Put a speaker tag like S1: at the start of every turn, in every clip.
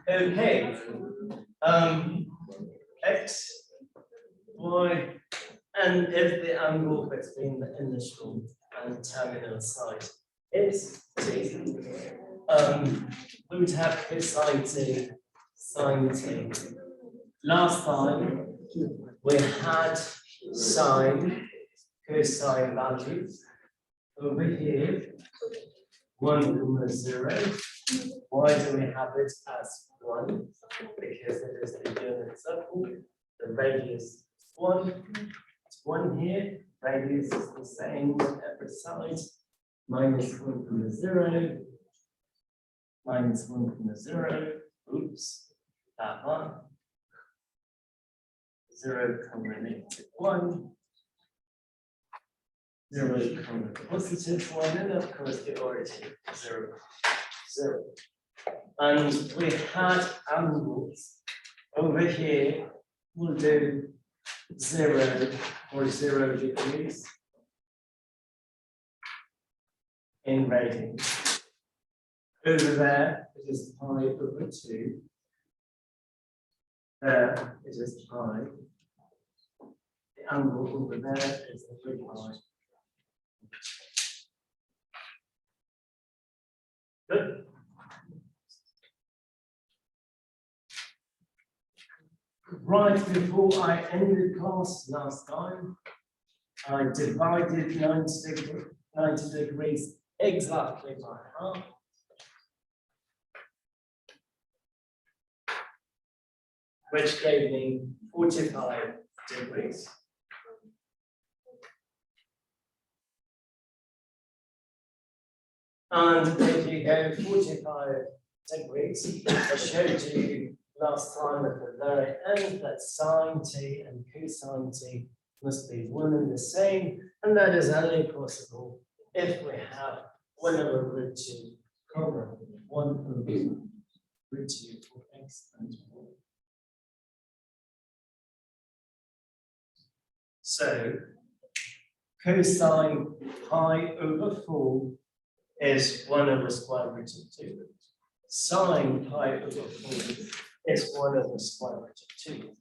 S1: Okay. X, Y, and if the angle between the initial and terminal side is t, we would have cosine t, sine t. Last time we had sine, cosine values over here, 1,0. Why do we have it as 1? Because it is the unit circle. The radius is 1. It's 1 here. Radius is the same on every side. Minus 1,0. Minus 1,0. Oops. That one. 0, -1. 0, +1, and of course the origin 0, 0. And we had angles over here. We'll do 0 or 0 degrees in radians. Over there, it is pi over 2. There, it is pi. The angle over there is 3 pi. Good. Right before I ended class last time, I divided 90 degrees exactly by half. Which gave me 45 degrees. And if you go 45 degrees, I showed you last time at the very end that sine t and cosine t must be one and the same, and that is only possible if we have 1 over root 2 common 1 over root 2 for x and y. So cosine pi over 4 is 1 over square root of 2. Sine pi over 4 is 1 over square root of 2.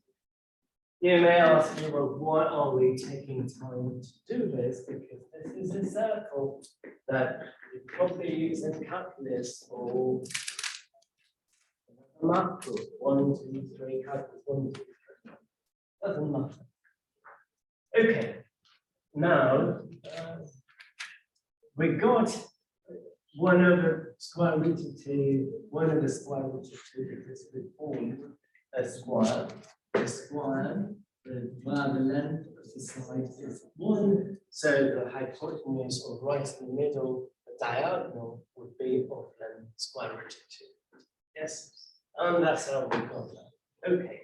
S1: You may ask me, well, why are we taking time to do this? Because this is a circle that you probably use in calculus or math book. 1, 2, 3, calculus 1, 2, 3. Doesn't matter. Okay. Now we got 1 over square root of 2, 1 over square root of 2, because we formed a square. The square, the length of the side is 1. So the hypotenuse, or right in the middle, the diagonal would be of length square root of 2. Yes? And that's how we got that. Okay.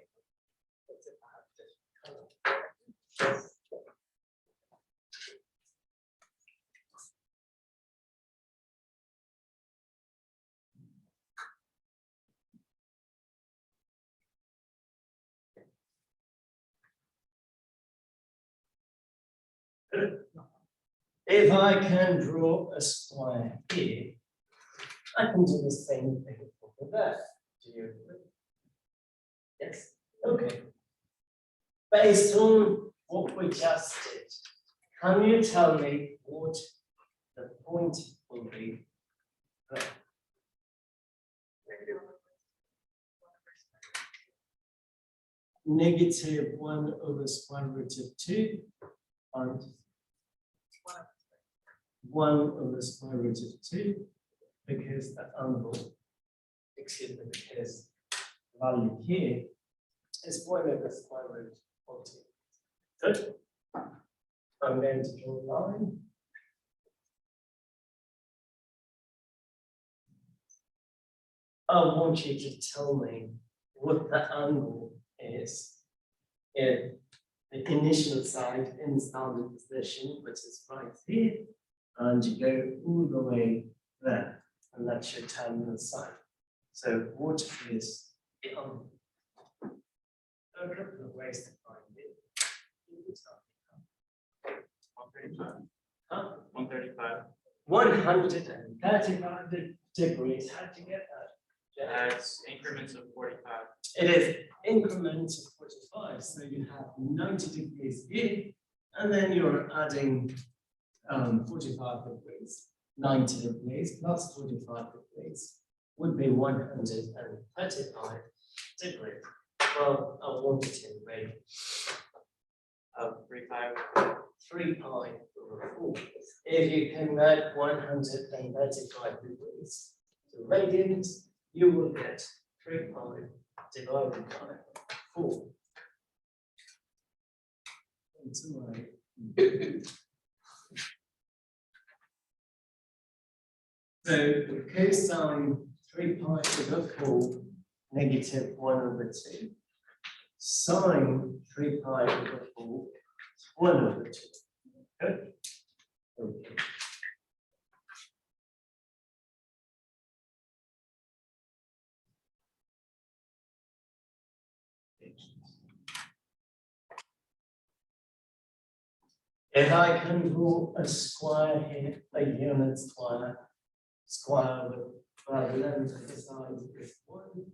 S1: If I can draw a square here, I can do the same thing over there. Do you agree? Yes. Okay. Based on what we just did, can you tell me what the point will be? Negative 1 over square root of 2 and 1 over square root of 2, because the angle, excuse me, because the value here is 1 over square root of 2. Good. I'm going to draw a line. I want you to tell me what the angle is if the initial side in standard position, which is right here, and you go all the way there, and that's your terminal side. So what is the angle? There are a couple of ways to find it.
S2: 135.
S1: Huh?
S2: 135.
S1: 135 degrees. How'd you get that?
S2: As increments of 45.
S1: It is increments of 45, so you have 90 degrees here, and then you're adding 45 degrees. 90 degrees plus 45 degrees would be 135 degrees. Well, I wanted to make 3 pi over 4. If you convert 135 degrees to radians, you will get 3 pi divided by 4. So cosine 3 pi over 4 negative 1 over 2. Sine 3 pi over 4 1 over 2. Good. Okay. If I can draw a square here, a unit square with the length of the sides is 1.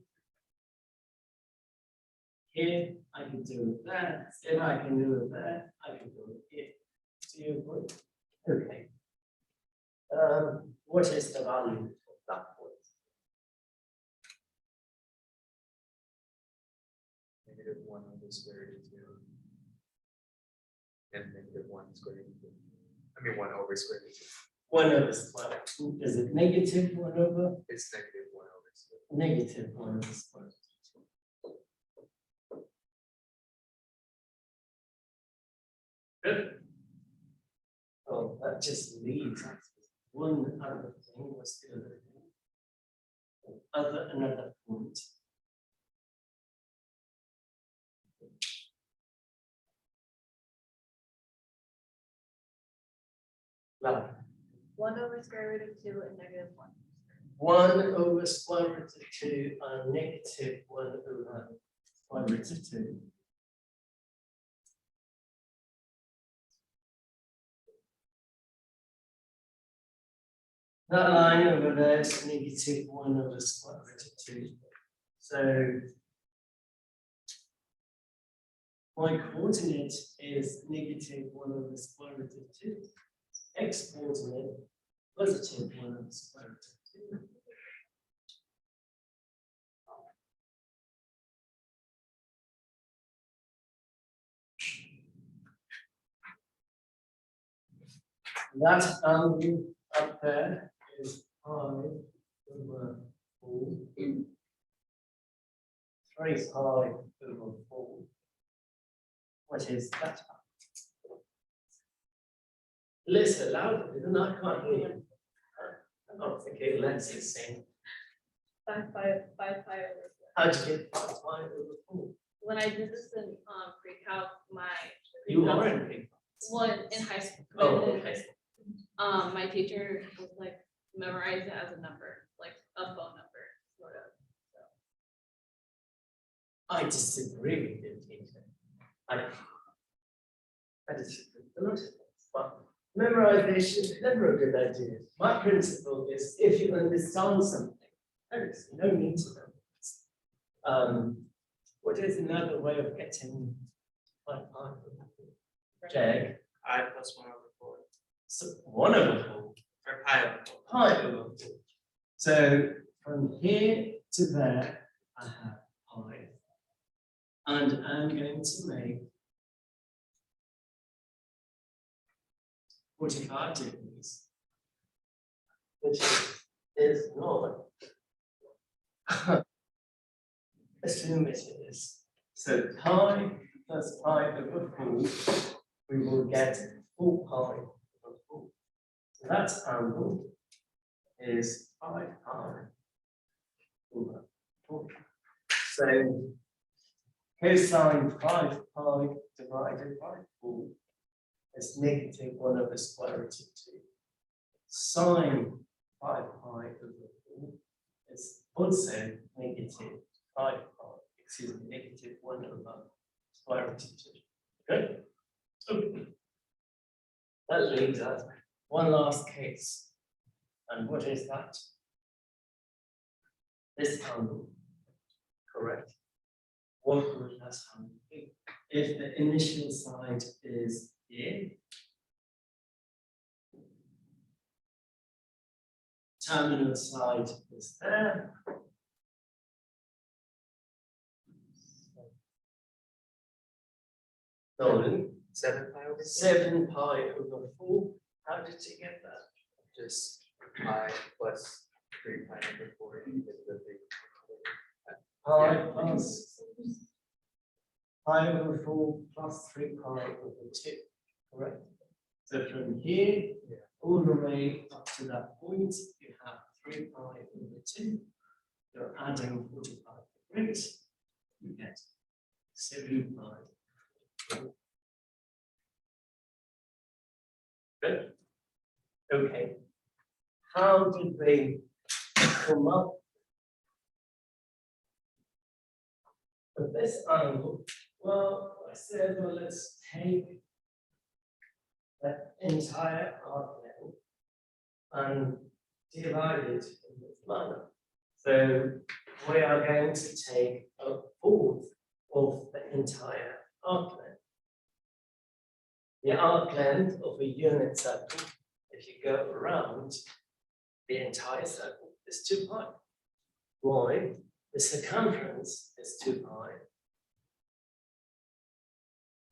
S1: Here, I can do it there. If I can do it there, I can do it here. Do you agree? Okay. What is the value of that point?
S2: -1 over square root of 2. And -1 square root of 2. I mean 1 over square root of 2.
S1: 1 over square root. Is it negative 1 over?
S2: It's -1 over square root.
S1: Negative 1 over square root. Good. Well, that just leaves us with one other thing. What's the other thing? Another point. Now,
S3: 1 over square root of 2 and -1.
S1: 1 over square root of 2 and negative 1 over square root of 2. That line over there is negative 1 over square root of 2. So my coordinate is negative 1 over square root of 2. X coordinate positive 1 over square root of 2. That angle up there is pi over 4. 3 pi over 4. What is that? Listen louder, because I can't hear you. I'm not thinking, let's sing.
S3: 5 pi over 4.
S1: How'd you get 5 pi over 4?
S3: When I did this in pre-calc,
S1: You are in pre-calc.
S3: one in high school.
S1: Oh, okay.
S3: My teacher was like memorize it as a number, like a phone number, sort of. So.
S1: I disagree with you, teacher. I disagree with a lot of things, but memorization is never a good idea. My principle is if you understand something, there is no need to memorize. What is another way of getting 5 pi? Jag.
S2: I plus 1 over 4.
S1: So 1 over 4.
S2: Or pi over 4.
S1: Pi over 4. So from here to there, I have pi. And I'm going to make 45 degrees, which is not. Assume it is. So pi plus pi over 4, we will get 4 pi over 4. So that angle is 5 pi over 4. So cosine 5 pi divided by 4 is negative 1 over square root of 2. Sine 5 pi over 4 is also negative 5 pi, excuse me, negative 1 over square root of 2. Good? Okay. That leaves us one last case. And what is that? this angle, correct? What would that angle be? If the initial side is here, terminal side is there. Nolan,
S2: 7 pi over
S1: 7 pi over 4. How did you get that?
S2: just pi plus 3 pi over 4 is the big.
S1: Pi
S2: Yeah.
S1: plus pi over 4 plus 3 pi over 2, correct? So from here,
S2: Yeah.
S1: all the way up to that point, you have 3 pi over 2. You're adding 45 degrees, you get 7 pi. Good. Okay. How did they come up with this angle? Well, I said, well, let's take that entire arc length and divide it in this manner. So we are going to take a fourth of the entire arc length. The arc length of a unit circle, if you go around the entire circle, is 2 pi. Why? The circumference is 2 pi.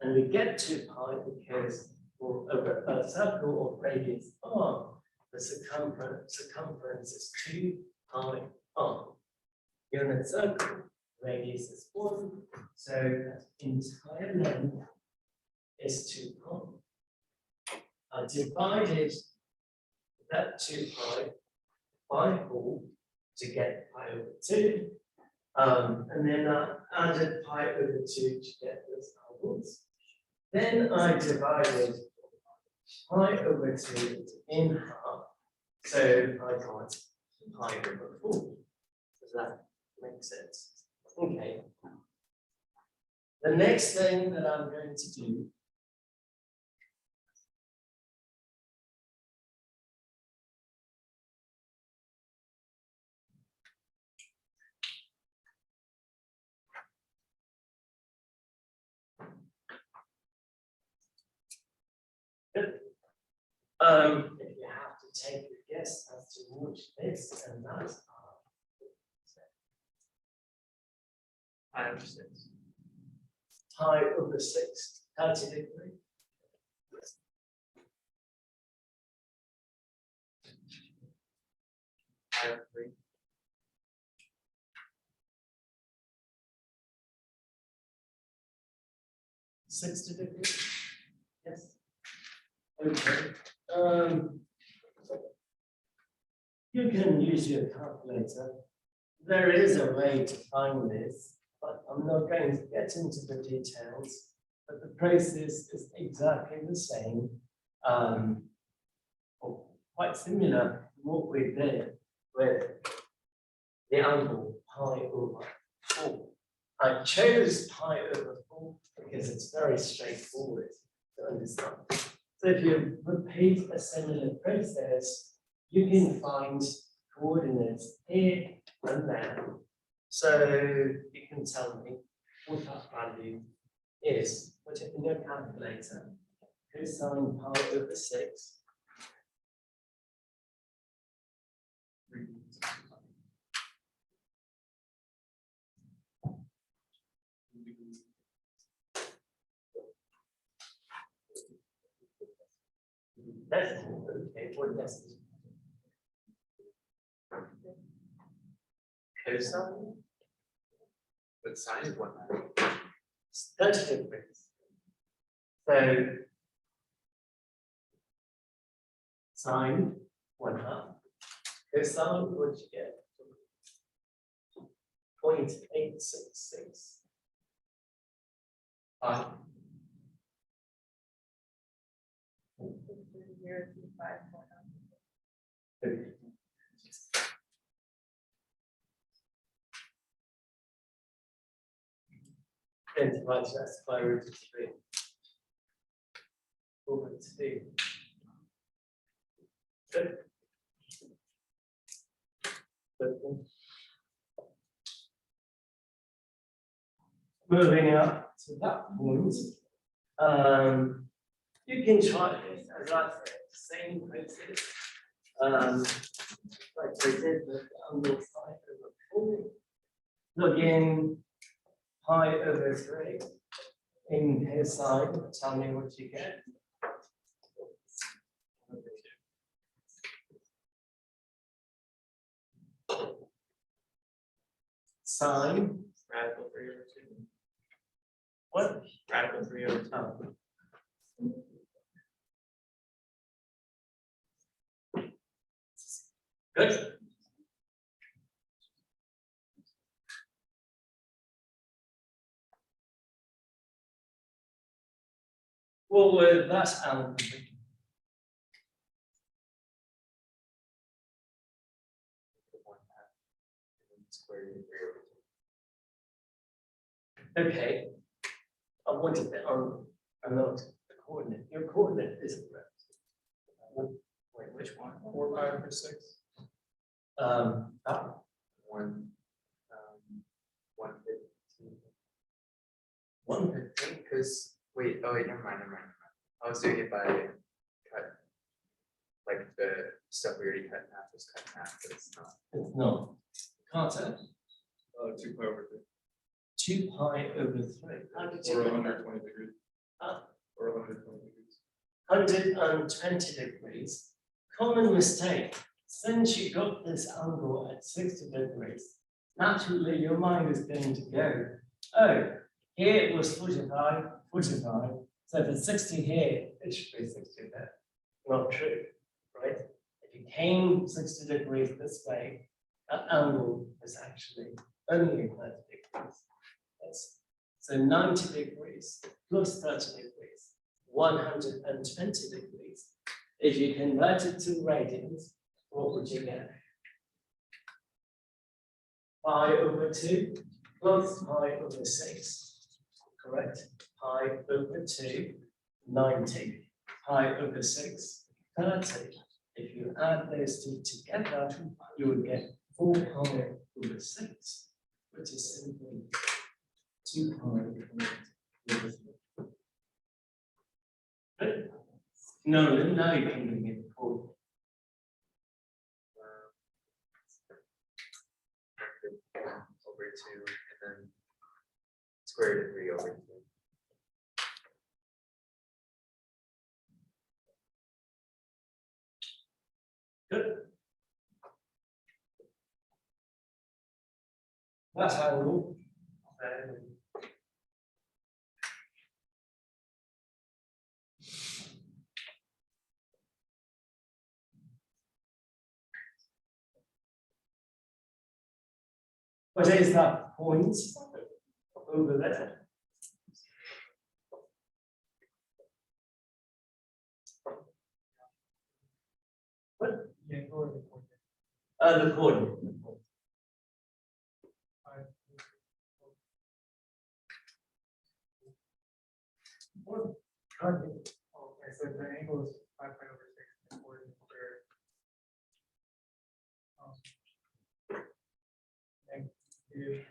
S1: And we get 2 pi because for a circle of radius r, the circumference is 2 pi r. Unit circle, radius is 1, so that entire length is 2 pi. I divided that 2 pi by 4 to get pi over 2. And then I added pi over 2 to get this outwards. Then I divided pi over 2 in half. So I got pi over 4. Does that make sense? Okay. The next thing that I'm going to do if you have to take a guess as to which this and that are.
S2: I understand.
S1: Pi over 6, 30 degrees.
S2: Pi over 3.
S1: 60 degrees. Yes. Okay. You can use your calculator. There is a way to find this, but I'm not going to get into the details. But the process is exactly the same, or quite similar to what we did with the angle pi over 4. I chose pi over 4 because it's very straightforward to understand. So if you repeat a similar process, you can find coordinates here and there. So you can tell me what that value is. Put it in your calculator. Cosine pi over 6. Decimal, okay, what decimal? Cosine,
S2: But sine is 1 pi.
S1: it's 30 degrees. So sine 1/2. Cosine, what you get? 0.866. And divide that by root of 3 over 2. Good. Good. moving up to that point, you can try this, as I said, same process. Like I did with the angle pi over 4. Plug in pi over 3 in cosine, tell me what you get. Sine,
S2: Radical 3/2.
S1: what?
S2: Radical 3/2.
S1: Oh. Good. Well, that's angle. Okay. I wanted that on not the coordinate. Your coordinate isn't right.
S2: Wait, which one?
S4: 4 pi over 6.
S1: That
S2: One, 115.
S1: 115.
S2: Because, wait, oh wait, never mind. I was doing it by cut. Like the stuff we already cut in half was cut in half, but it's not.
S1: It's not. Can't say.
S4: 2 pi over 3.
S1: 2 pi over 3. How did you
S4: Or
S1: get
S4: 120 degrees.
S1: Huh?
S4: Or 120 degrees.
S1: 120 degrees. Common mistake. Since you got this angle at 60 degrees, naturally your mind is going to go, oh, here it was 45, 45. So if it's 60 here, it should be 60 there. Not true, right? If you came 60 degrees this way, that angle is actually only 30 degrees. Yes. So 90 degrees plus 30 degrees, 120 degrees. If you convert it to radians, what would you get? Pi over 2 plus pi over 6. Correct? Pi over 2, 90. Pi over 6, 30. If you add those two together, you would get 4 pi over 6, which is simply 2 pi over 3. Good? No, now you can bring it forward.
S2: Over 2, and then square root of 3 over 2.
S1: Good. That's angle. What is that point over there? What?
S4: Yeah, go over the point.
S1: The coordinate. What? Coordinate.
S4: Okay, so the angle is 5 pi over 6, the coordinate squared. Negative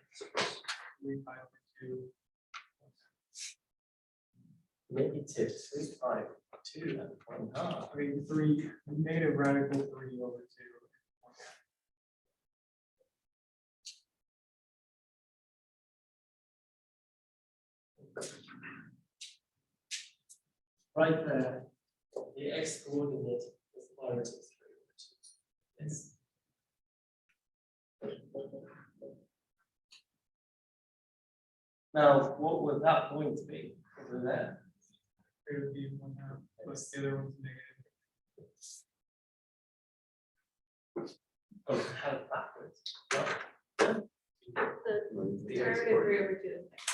S4: 3 pi over 2.
S1: Negative 3 pi 2 and 1/2.
S4: I mean, 3, negative radical 3 over 2.
S1: Right there, the x coordinate is -3. Yes. Now, what would that point be over there?
S4: It would be 1/2 plus the other one's negative.
S1: Oh, have it backwards.
S3: The square root of 3 over 2 is next.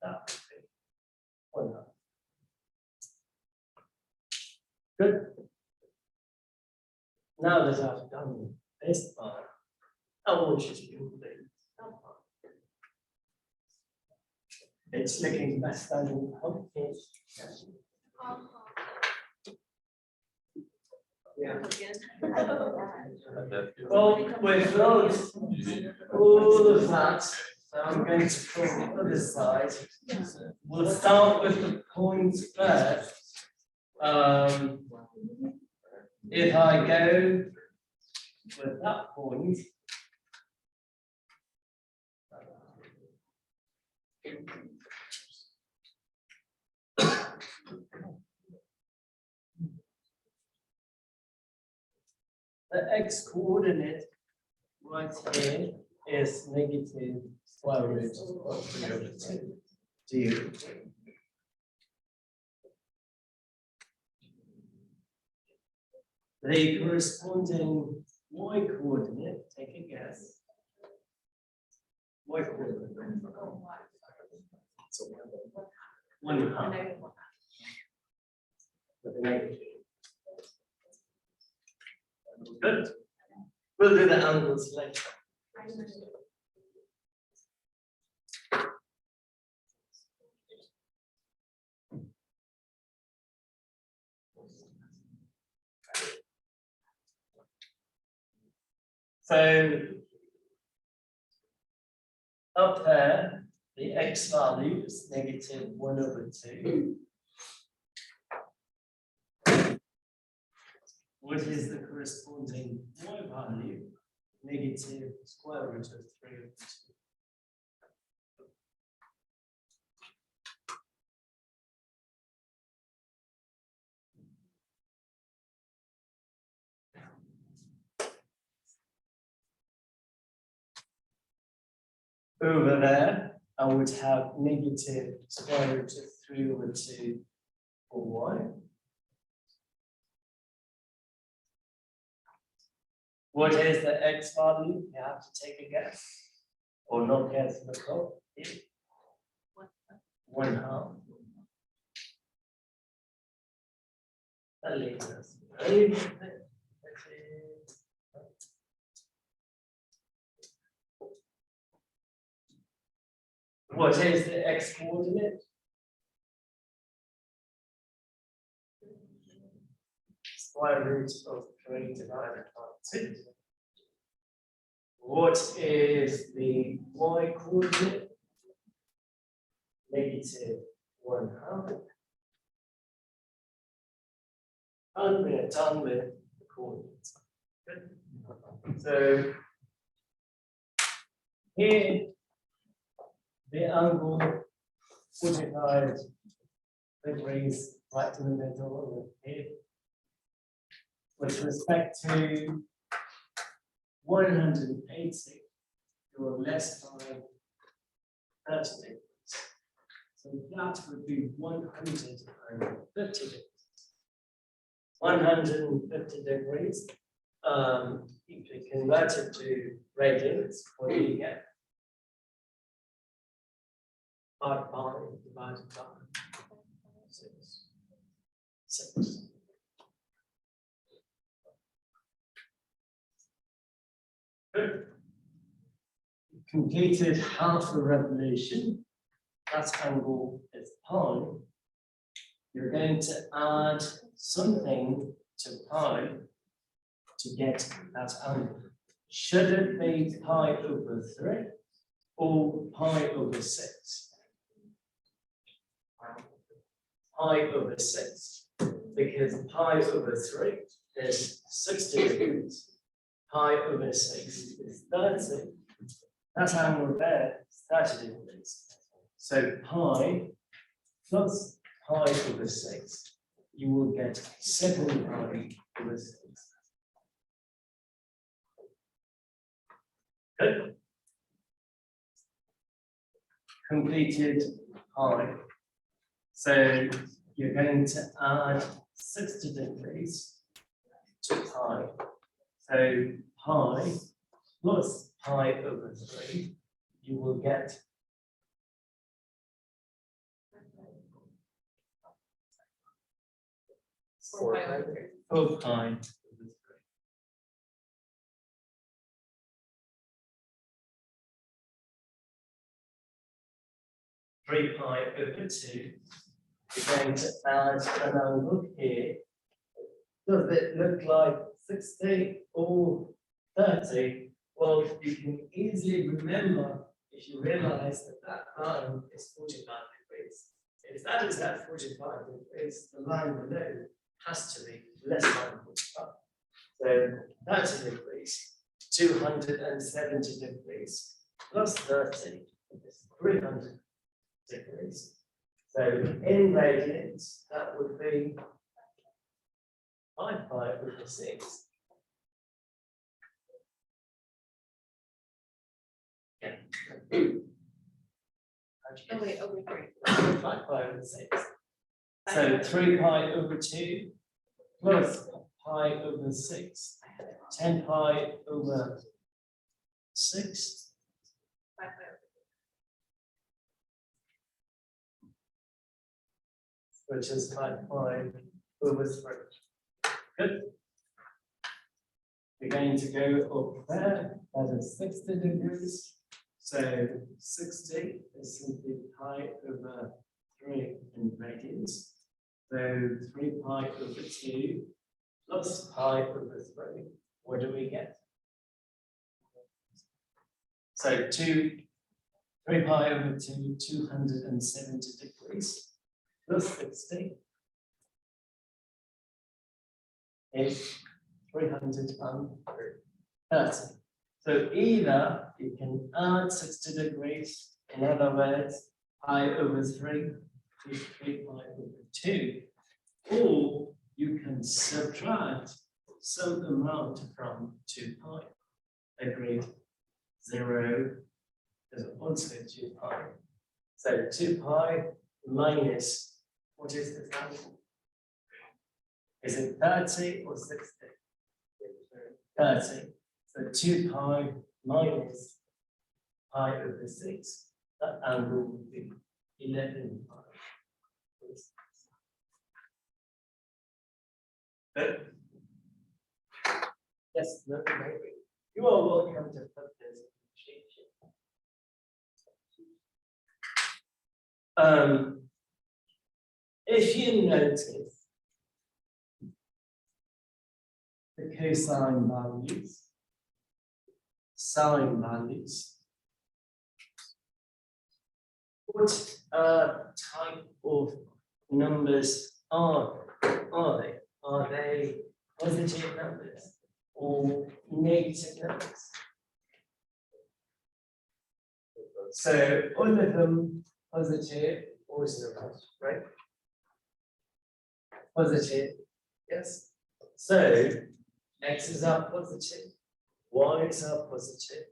S1: That would be 1/2. Good. Now that I've done this part, I want you to complete that part. It's looking best standing up. Well, we've got all of that, so I'm going to pull the other side. We'll start with the points first. If I go with that point, the x coordinate right here is negative square root of 3/2. Do you? The corresponding y coordinate, take a guess. Y coordinate. 1/2. With a negative. Good. We'll do the angles later. So up there, the x value is negative 1/2. What is the corresponding y value? Negative square root of 3/2. Over there, I would have negative square root of 3/2 for y. What is the x value? You have to take a guess. Or not guess, look up. 1/2. That leaves us. What is the x coordinate? Square root of 3 divided by 2. What is the y coordinate? Negative 1/2. And we're done with the coordinates. Good. So here, the angle 45 degrees right in the middle of here. With respect to 180, you're less by 30 degrees. So that would be 150 degrees. 150 degrees. If you convert it to radians, what do you get? 5 pi divided by 6. Good. Completed half a revolution. That angle is pi. You're going to add something to pi to get that angle. Should it be pi over 3 or pi over 6? Pi over 6, because pi over 3 is 60 degrees. Pi over 6 is 30. That angle there is 30 degrees. So pi plus pi over 6, you will get 7 pi over 6. Good. Completed pi. So you're going to add 60 degrees to pi. So pi plus pi over 3, you will get
S3: 4 pi over 3.
S1: 4 pi over 3. 3 pi over 2. You're going to add an angle here. Does it look like 60 or 30, well, you can easily remember if you realize that that line is 45 degrees. If that is at 45 degrees, the line below has to be less than 45. So 30 degrees, 270 degrees, plus 30 is 300 degrees. So in radians, that would be 5 pi over 6. Yeah.
S3: Oh, wait, over 3.
S1: 5 pi over 6. So 3 pi over 2 plus pi over 6. 10 pi over 6.
S3: 5
S1: Which is 5 pi over 3. Good. We're going to go up there. That is 60 degrees. So 60 is simply pi over 3 in radians. So 3 pi over 2 plus pi over 3. What do we get? So 3 pi over 2, 270 degrees. Plus 60 is 330. So either you can add 60 degrees, in other words, pi over 3 to 3 pi over 2, or you can subtract some amount from 2 pi. Agreed? 0 is also 2 pi. So 2 pi minus, what is this answer? Is it 30 or 60? 30. So 2 pi minus pi over 6. That angle would be 11 pi. Good. Yes, no, maybe. You are welcome to put this in the cheat sheet. If you notice the cosine values, sine values, what type of numbers are they? Are they positive numbers or negative numbers? So all of them positive or zero, right? Positive, yes. So x's are positive, y's are positive.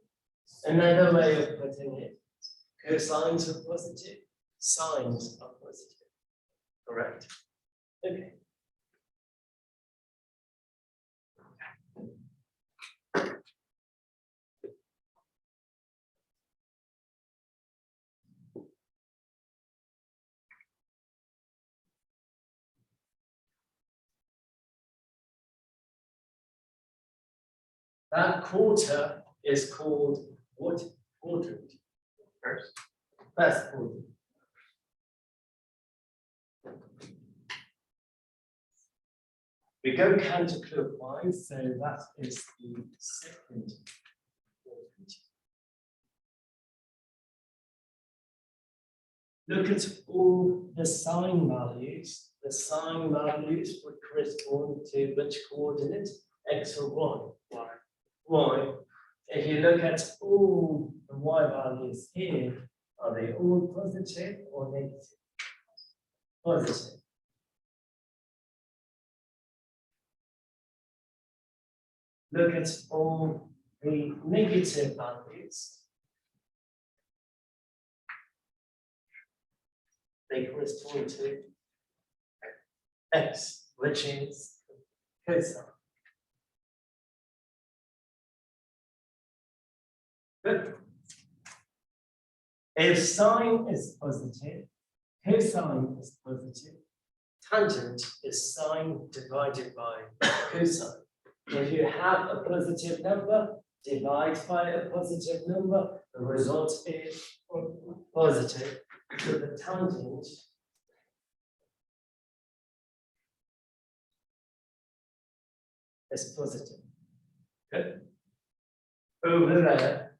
S1: Another way of putting it, cosines are positive, sines are positive. Correct? Okay. That quarter is called what quadrant? First quadrant. We go counterclockwise, so that is the second quadrant. Look at all the sine values. The sine values would correspond to which coordinate? X or Y? Y. If you look at all the Y values here, are they all positive or negative? Positive. Look at all the negative values. They correspond to X, which is cosine. Good. If sine is positive, cosine is positive, tangent is sine divided by cosine. If you have a positive number, divide by a positive number, the result is positive. So the tangent is positive. Good. Over there,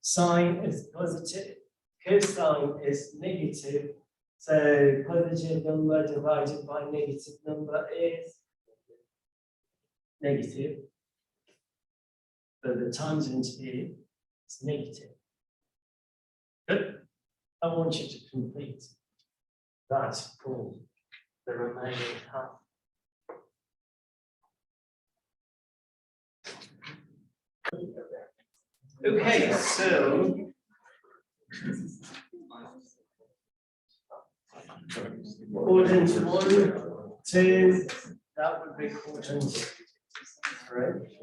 S1: sine is positive, cosine is negative. So positive number divided by negative number is negative. So the tangent here is negative. Good. I want you to complete that for the remaining half. Okay, so quadrant 1, 2, that would be quadrant 3.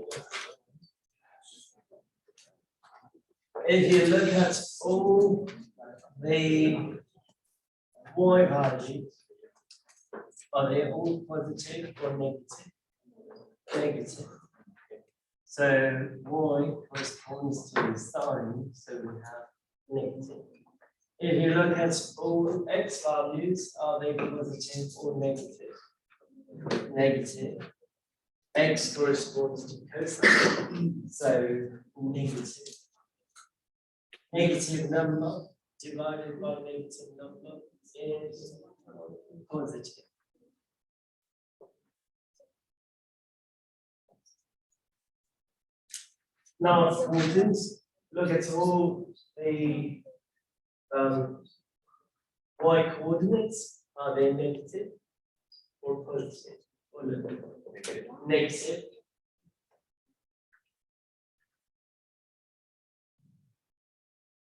S1: If you look at all the y values, are they all positive or negative? Negative. So y corresponds to sine, so we have negative. If you look at all x values, are they positive or negative? Negative. X corresponds to cosine, so negative. Negative number divided by negative number is positive. Now, quadrant, look at all the y coordinates. Are they negative or positive? Or negative.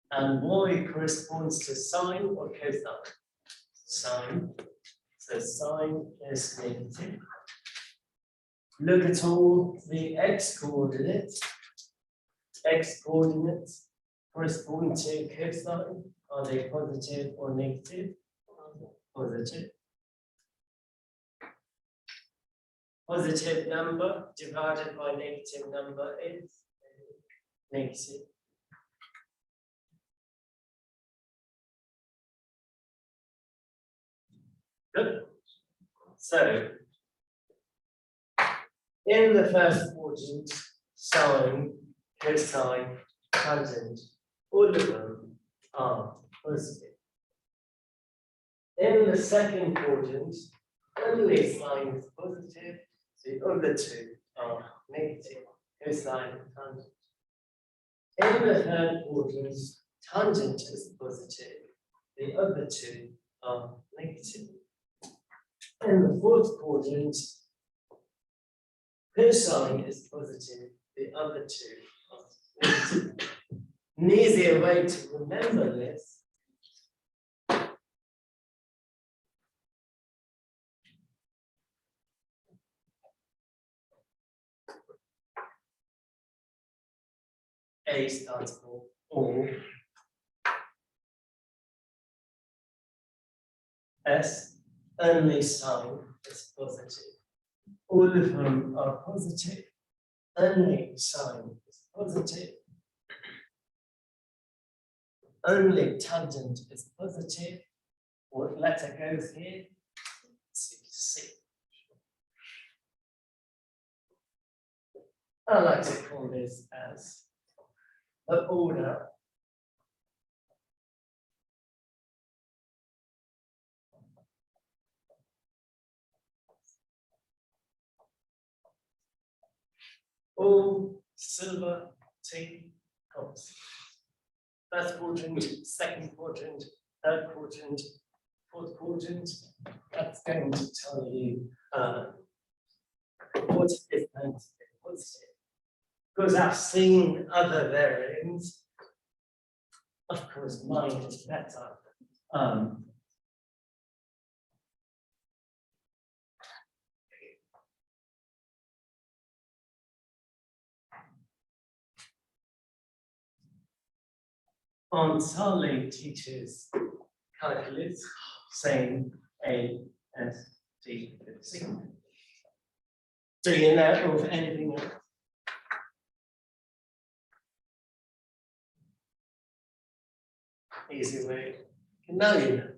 S1: And y corresponds to sine or cosine? Sine. So sine is negative. Look at all the x coordinates. X coordinates correspond to cosine. Are they positive or negative? Positive. Positive number divided by negative number is negative. Good. So, in the first quadrant, sine, cosine, tangent, all of them are positive. In the second quadrant, only sine is positive, the other two are negative, cosine and tangent. In the third quadrant, tangent is positive, the other two are negative. In the fourth quadrant, cosine is positive, the other two are negative. An easier way to remember this A starts for or S, only sine is positive. All of them are positive. Only sine is positive. Only tangent is positive. What letter goes here? C. I like to call this as the order all silver tea cups. First quadrant, second quadrant, third quadrant, fourth quadrant. That's going to tell you what is meant to be positive. Because I've seen other variants. Of course, mine is better. Charlie teaches calculus, saying A, S, D, C. Do you know of anything else? Easy way. Now you know.